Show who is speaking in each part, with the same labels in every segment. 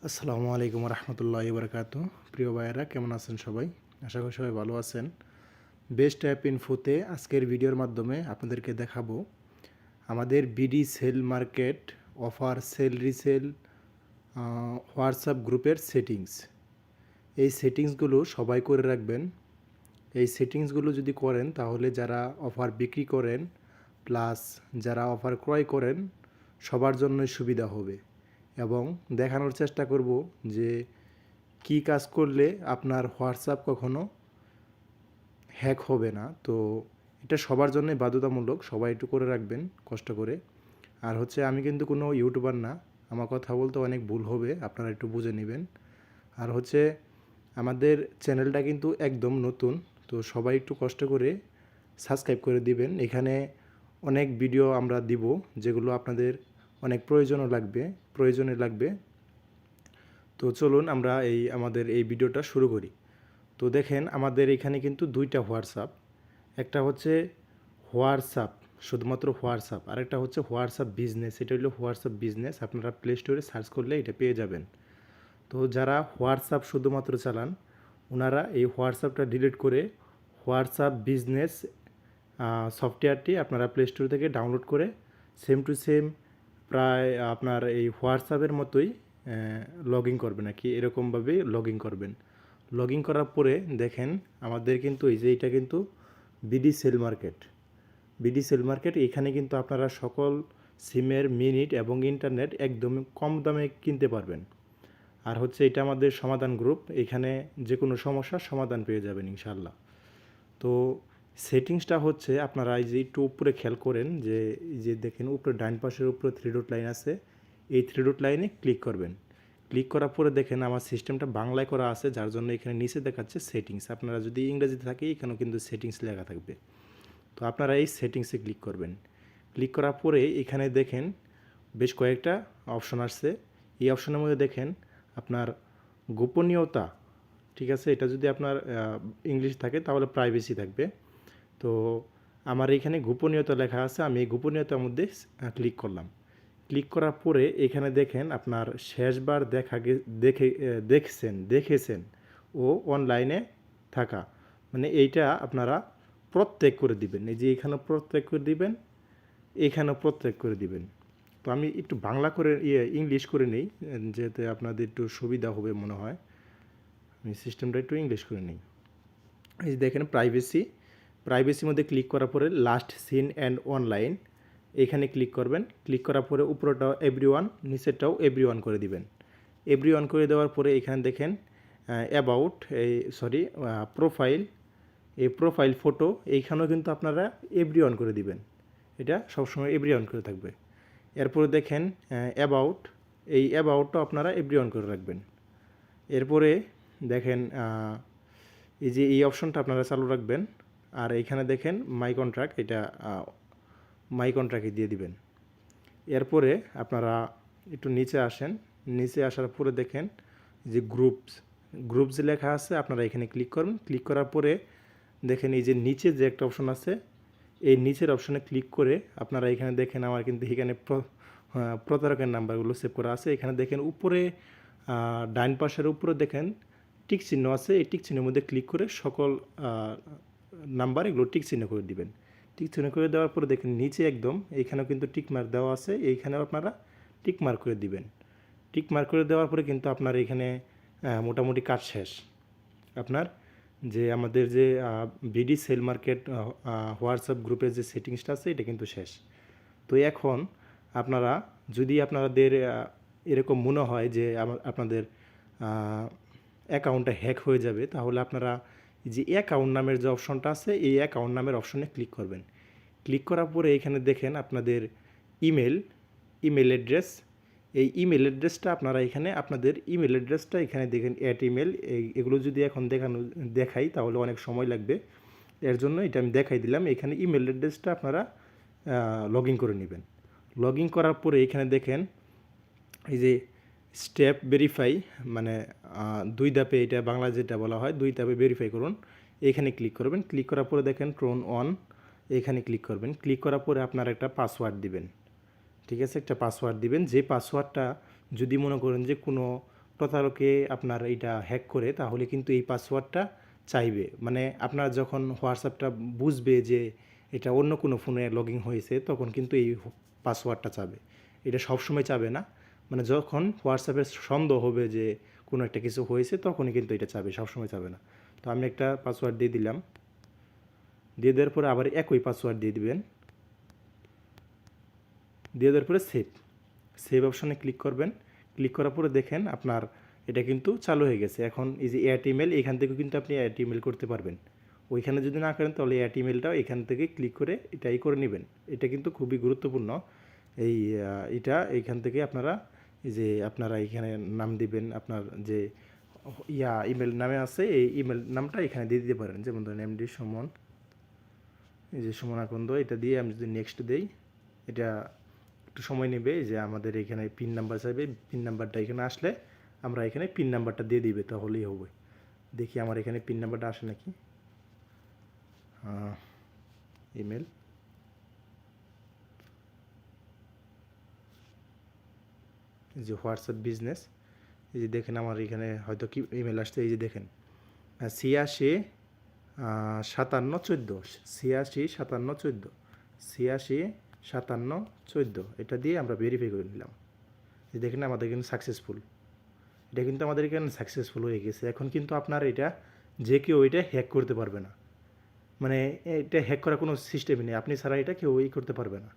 Speaker 1: আসসালামু আলাইকুম রহমতুল্লাহি বারকাতু। প্রিয় ভাইয়েরা, কেমন আছেন সবাই? আশা করি সবাই ভালো আছেন। বেস্ট অ্যাপ ইনফোতে আজকের ভিডিওর মাধ্যমে আপনাদেরকে দেখাবো আমাদের BD sell market offer sell resell WhatsApp গ্রুপের সেটিংস। এই সেটিংসগুলো সবাই করে রাখবেন। এই সেটিংসগুলো যদি করেন তাহলে যারা অফার বিক্রি করেন প্লাস যারা অফার ক্রয় করেন সবার জন্যই সুবিধা হবে, এবং দেখানোর চেষ্টা করব যে কি কাজ করলে আপনার হোয়াটসঅ্যাপ কখনো হ্যাক হবে না। তো এটা সবার জন্যই বাধ্যতামূলক, সবাই একটু করে রাখবেন কষ্ট করে। আর হচ্ছে আমি কিন্তু কোনো ইউটিউবার না, আমার কথা বলতে অনেক ভুল হবে, আপনারা একটু বুঝে নেবেন। আর হচ্ছে আমাদের চ্যানেলটা কিন্তু একদম নতুন, তো সবাই একটু কষ্ট করে সাবস্ক্রাইব করে দিবেন। এখানে অনেক ভিডিও আমরা দিব যেগুলো আপনাদের অনেক প্রয়োজনে লাগবে। তো চলুন আমরা আমাদের এই ভিডিওটা শুরু করি। তো দেখেন আমাদের এখানে কিন্তু দুইটা হোয়াটসঅ্যাপ, একটা হচ্ছে হোয়াটসঅ্যাপ, শুধুমাত্র হোয়াটসঅ্যাপ, আরেকটা হচ্ছে হোয়াটসঅ্যাপ বিজনেস। এটা হলো হোয়াটসঅ্যাপ বিজনেস, আপনারা প্লে স্টোরে সার্চ করলে এটা পেয়ে যাবেন। তো যারা হোয়াটসঅ্যাপ শুধুমাত্র চালান ওনারা এই হোয়াটসঅ্যাপটা ডিলিট করে হোয়াটসঅ্যাপ বিজনেস সফটওয়্যারটি আপনারা প্লে স্টোর থেকে ডাউনলোড করে সেম টু সেম প্রায় আপনার এই হোয়াটসঅ্যাপের মতোই লগ ইন করবেন আর কি, এরকমভাবে লগ ইন করবেন। লগ ইন করার পরে দেখেন আমাদের কিন্তু এই যে এটা কিন্তু BD sell market. BD sell market এখানে কিন্তু আপনারা সকল সিমের মিনিট এবং ইন্টারনেট একদম কম দামে কিনতে পারবেন। আর হচ্ছে এটা আমাদের সমাধান গ্রুপ, এখানে যে কোনো সমস্যার সমাধান পেয়ে যাবেন ইনশাল্লাহ। তো সেটিংসটা হচ্ছে আপনারা এই যে একটু উপরে খেয়াল করেন যে এই যে দেখেন উপরে ডান পাশের উপরে থ্রি ডট লাইন আছে, এই থ্রি ডট লাইনে ক্লিক করবেন। ক্লিক করার পরে দেখেন আমার সিস্টেমটা বাংলায় করা আছে, যার জন্য এখানে নিচে দেখাচ্ছে সেটিংস। আপনারা যদি ইংরেজিতে থাকে এখানেও কিন্তু সেটিংস লেখা থাকবে। তো আপনারা এই সেটিংসে ক্লিক করবেন। ক্লিক করার পরে এখানে দেখেন বেশ কয়েকটা অপশন আসছে। এই অপশনের মধ্যে দেখেন আপনার গোপনীয়তা, ঠিক আছে, এটা যদি আপনার ইংলিশ থাকে তাহলে প্রাইভেসি থাকবে। তো আমার এখানে গোপনীয়তা লেখা আছে, আমি এই গোপনীয়তার মধ্যে ক্লিক করলাম। ক্লিক করার পরে এখানে দেখেন আপনার শেষবার দেখেছেন ও অনলাইনে থাকা, মানে এইটা আপনারা প্রত্যেক করে দিবেন। এই যে এখানেও প্রত্যেক করে দিবেন, এখানেও প্রত্যেক করে দিবেন। তো আমি একটু বাংলা করে ইংলিশ করে নিই, যেতে আপনাদের একটু সুবিধা হবে মনে হয়। আমি সিস্টেমটা একটু ইংলিশ করে নিই। এই যে দেখেন প্রাইভেসির মধ্যে ক্লিক করার পরে লাস্ট সিন অ্যান্ড অনলাইন এখানে ক্লিক করবেন। ক্লিক করার পরে উপরটাও এভরিওয়ান, নিচেরটাও এভরিওয়ান করে দিবেন। এভরিওয়ান করে দেওয়ার পরে এখানে দেখেন অ্যাবাউট প্রোফাইল, এই প্রোফাইল ফটো এইখানেও কিন্তু আপনারা এভরিওয়ান করে দিবেন। এটা সবসময় এভরিওয়ান করে থাকবে। এরপরে দেখেন অ্যাবাউট, এই অ্যাবাউটটা আপনারা এভরিওয়ান করে রাখবেন। এরপরে দেখেন এই যে এই অপশনটা আপনারা চালু রাখবেন। আর এইখানে দেখেন মাই কন্ট্রাক্ট, এটা মাই কন্ট্রাক্টে দিয়ে দিবেন। এরপরে আপনারা একটু নিচে আসেন, নিচে আসার পরে দেখেন যে গ্রুপস লেখা আছে, আপনারা এখানে ক্লিক করুন। ক্লিক করার পরে দেখেন এই যে নিচে যে একটা অপশন আছে, এই নিচের অপশনে ক্লিক করে আপনারা এখানে দেখেন আমার কিন্তু এখানে প্রতারকের নাম্বারগুলো সেভ করা আছে। এখানে দেখেন উপরে ডাইন পাশের উপরে দেখেন টিক চিহ্ন আছে, এই টিক চিহ্নের মধ্যে ক্লিক করে সকল নাম্বার এগুলো টিক চিহ্ন করে দিবেন। টিক চিহ্ন করে দেওয়ার পরে দেখেন নিচে একদম এইখানেও কিন্তু টিক মার্ক দেওয়া আছে, এইখানেও আপনারা টিক মার্ক করে দিবেন। টিক মার্ক করে দেওয়ার পরে কিন্তু আপনার এখানে মোটামুটি কাজ শেষ। আপনার যে আমাদের যে বিডি সেল মার্কেট হোয়াটসঅ্যাপ গ্রুপের যে সেটিংসটা আছে এটা কিন্তু শেষ। তো এখন আপনারা যদি আপনাদের এরকম মনে হয় যে আপনাদের অ্যাকাউন্টটা হ্যাক হয়ে যাবে, তাহলে আপনারা যে অ্যাকাউন্ট নামের যে অপশনটা আছে এই অ্যাকাউন্ট নামের অপশনে ক্লিক করবেন। ক্লিক করার পরে এখানে দেখেন আপনাদের ইমেল অ্যাড্রেস, এই ইমেল অ্যাড্রেসটা আপনারা এখানে আপনাদের ইমেল অ্যাড্রেসটা এখানে দেখেন ইমেল, এগুলো যদি এখন দেখাই তাহলে অনেক সময় লাগবে, এর জন্য এটা আমি দেখাই দিলাম। এখানে ইমেল অ্যাড্রেসটা আপনারা লগ ইন করে নেবেন। লগ ইন করার পরে এখানে দেখেন এই যে স্টেপ ভেরিফাই, মানে 2 ধাপে, এটা বাংলা যেটা বলা হয় 2 ধাপে ভেরিফাই করুন, এখানে ক্লিক করবেন। ক্লিক করার পরে দেখেন ট্রোন অন, এখানে ক্লিক করবেন। ক্লিক করার পরে আপনারা একটা পাসওয়ার্ড দিবেন, ঠিক আছে, একটা পাসওয়ার্ড দিবেন। যে পাসওয়ার্ডটা যদি মনে করেন যে কোনো প্রতারকে আপনার এইটা হ্যাক করে, তাহলে কিন্তু এই পাসওয়ার্ডটা চাইবে। মানে আপনার যখন হোয়াটসঅ্যাপটা বুঝবে যে এটা অন্য কোনো ফোনে লগইন হয়েছে, তখন কিন্তু এই পাসওয়ার্ডটা চাবে। এটা সবসময় চাবে না, মানে যখন হোয়াটসঅ্যাপের সন্দেহ হবে যে কোনো একটা কিছু হয়েছে, তখনই কিন্তু এটা চাবে, সবসময় চাবে না। তো আমি একটা পাসওয়ার্ড দিয়ে দিলাম। দিয়ে দেওয়ার পরে আবার একই পাসওয়ার্ড দিয়ে দিবেন। দিয়ে দেওয়ার পরে সেভ অপশনে ক্লিক করবেন। ক্লিক করার পরে দেখেন আপনার এটা কিন্তু চালু হয়ে গেছে। এখন এই যে অ্যাড ইমেল, এখান থেকেও কিন্তু আপনি অ্যাড ইমেল করতে পারবেন। ওইখানে যদি না করেন তাহলে অ্যাড ইমেলটাও এখান থেকে ক্লিক করে এটাই করে নেবেন। এটা কিন্তু খুবই গুরুত্বপূর্ণ। এই এটা এইখান থেকে আপনারা এই যে আপনারা এখানে নাম দিবেন, আপনার যে ইমেল নামে আছে এই ইমেল নামটা এখানে দিয়ে দিতে পারেন। যেমন ধরেন এমডি সুমন, এই যে সুমন আকন্দ, এটা দিয়ে আমি যদি নেক্সট দেই, এটা একটু সময় নেবে। যে আমাদের এখানে পিন নাম্বার চাইবে, পিন নাম্বারটা এখানে আসলে আমরা এখানে পিন নাম্বারটা দিয়ে দিবে, তাহলেই হবে। দেখি আমার এখানে পিন নাম্বারটা আসে নাকি। ইমেল, এই যে হোয়াটসঅ্যাপ বিজনেস, এই যে দেখেন আমার এখানে হয়তো কি ইমেল আসছে, এই যে দেখেন 86 57 14, 86 57 14, 86 57 14, এটা দিয়ে আমরা ভেরিফাই করে নিলাম। এই দেখেন আমাদের কিন্তু সাকসেসফুল, এটা কিন্তু আমাদের এখানে সাকসেসফুল হয়ে গেছে। এখন কিন্তু আপনার এটা যে কেউ এটা হ্যাক করতে পারবে না, মানে এটা হ্যাক করার কোনো সিস্টেমই নেই, আপনি ছাড়া এটা কেউ করতে পারবে না।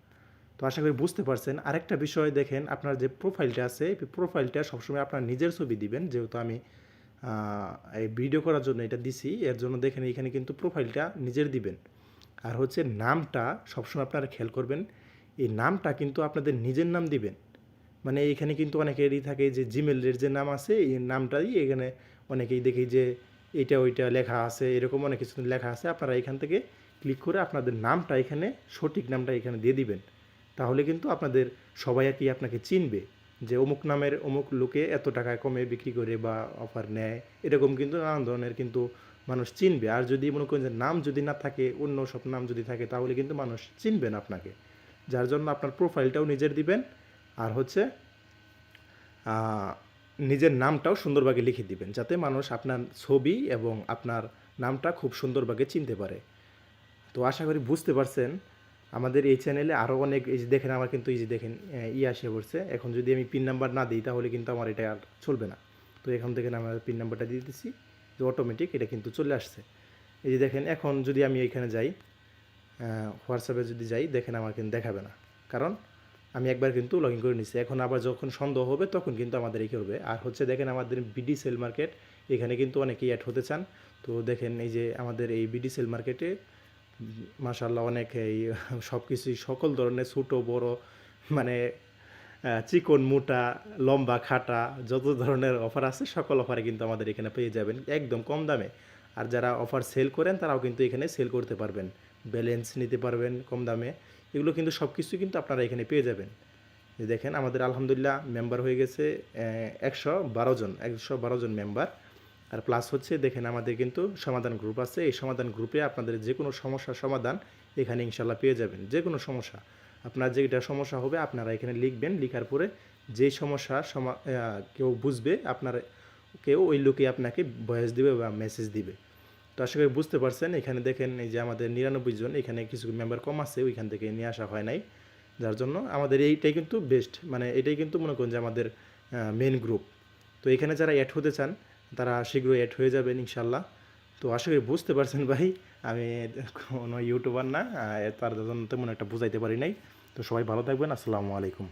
Speaker 1: তো আশা করি বুঝতে পারছেন। আরেকটা বিষয় দেখেন, আপনার যে প্রোফাইলটা আছে, এই প্রোফাইলটা সবসময় আপনার নিজের ছবি দিবেন। যেহেতু আমি এই ভিডিও করার জন্য এটা দিছি, এর জন্য দেখেন এখানে কিন্তু প্রোফাইলটা নিজের দিবেন। আর হচ্ছে নামটা সবসময় আপনারা খেয়াল করবেন, এই নামটা কিন্তু আপনাদের নিজের নাম দিবেন। মানে এখানে কিন্তু অনেকেরই থাকে যে জিমেলের যে নাম আছে এই নামটাই এখানে অনেকেই দেখি যে এইটা ওইটা লেখা আছে, এরকম অনেক কিছু লেখা আছে। আপনারা এখান থেকে ক্লিক করে আপনাদের নামটা এখানে, সঠিক নামটা এখানে দিয়ে দিবেন। তাহলে কিন্তু আপনাদের সবাই আর কি আপনাকে চিনবে যে অমুক নামের অমুক লোকে এত টাকায় কমে বিক্রি করে বা অফার নেয়, এরকম কিন্তু নানান ধরনের কিন্তু মানুষ চিনবে। আর যদি মনে করেন যে নাম যদি না থাকে, অন্য সব নাম যদি থাকে, তাহলে কিন্তু মানুষ চিনবে না আপনাকে। যার জন্য আপনার প্রোফাইলটাও নিজের দিবেন, আর হচ্ছে নিজের নামটাও সুন্দরভাবে লিখে দিবেন, যাতে মানুষ আপনার ছবি এবং আপনার নামটা খুব সুন্দরভাবে চিনতে পারে। তো আশা করি বুঝতে পারছেন। আমাদের এই চ্যানেলে আরও অনেক, এই যে দেখেন আমার কিন্তু এই যে দেখেন আসে পড়ছে। এখন যদি আমি পিন নাম্বার না দিই তাহলে কিন্তু আমার এটা আর চলবে না। তো এখান থেকে আমার পিন নাম্বারটা দিয়ে দিচ্ছি, যে অটোমেটিক এটা কিন্তু চলে আসছে। এই যে দেখেন এখন যদি আমি এখানে যাই, হোয়াটসঅ্যাপে যদি যাই, দেখেন আমার কিন্তু দেখাবে না, কারণ আমি একবার কিন্তু লগ ইন করে নিচ্ছি। এখন আবার যখন সন্দেহ হবে তখন কিন্তু আমাদের এই করবে। আর হচ্ছে দেখেন আমাদের বিডি সেল মার্কেট, এখানে কিন্তু অনেকেই অ্যাড হতে চান। তো দেখেন এই যে আমাদের এই বিডি সেল মার্কেটে মাশাআল্লাহ অনেক এই সব কিছুই, সকল ধরনের ছোটো বড়, মানে চিকন মোটা লম্বা খাটা যত ধরনের অফার আছে সকল অফারে কিন্তু আমাদের এখানে পেয়ে যাবেন একদম কম দামে। আর যারা অফার সেল করেন তারাও কিন্তু এখানে সেল করতে পারবেন, ব্যালেন্স নিতে পারবেন কম দামে। এগুলো কিন্তু সব কিছু কিন্তু আপনারা এখানে পেয়ে যাবেন। যে দেখেন আমাদের আলহামদুলিল্লাহ মেম্বার হয়ে গেছে 112 জন মেম্বার। আর প্লাস হচ্ছে দেখেন আমাদের কিন্তু সমাধান গ্রুপ আছে, এই সমাধান গ্রুপে আপনাদের যে কোনো সমস্যার সমাধান এখানে ইনশাল্লাহ পেয়ে যাবেন। যে কোনো সমস্যা, আপনার যেটা সমস্যা হবে আপনারা এখানে লিখবেন, লিখার পরে যেই সমস্যা কেউ বুঝবে, আপনার কেউ ওই লোকে আপনাকে ভয়েস দিবে বা মেসেজ দিবে। তো আশা করি বুঝতে পারছেন। এখানে দেখেন এই যে আমাদের 99 জন, এখানে কিছু মেম্বার কম আছে, ওইখান থেকে নিয়ে আসা হয় নাই, যার জন্য আমাদের এইটাই কিন্তু বেস্ট, মানে এটাই কিন্তু মনে করেন যে আমাদের মেন গ্রুপ। তো এখানে যারা অ্যাড হতে চান তারা শীঘ্রই অ্যাড হয়ে যাবেন ইনশাল্লাহ। তো আশা করি বুঝতে পারছেন ভাই, আমি কোনো ইউটিউবার না, তার জন্য তেমন একটা বুঝাইতে পারি নাই। তো সবাই ভালো থাকবেন, আসসালামু আলাইকুম।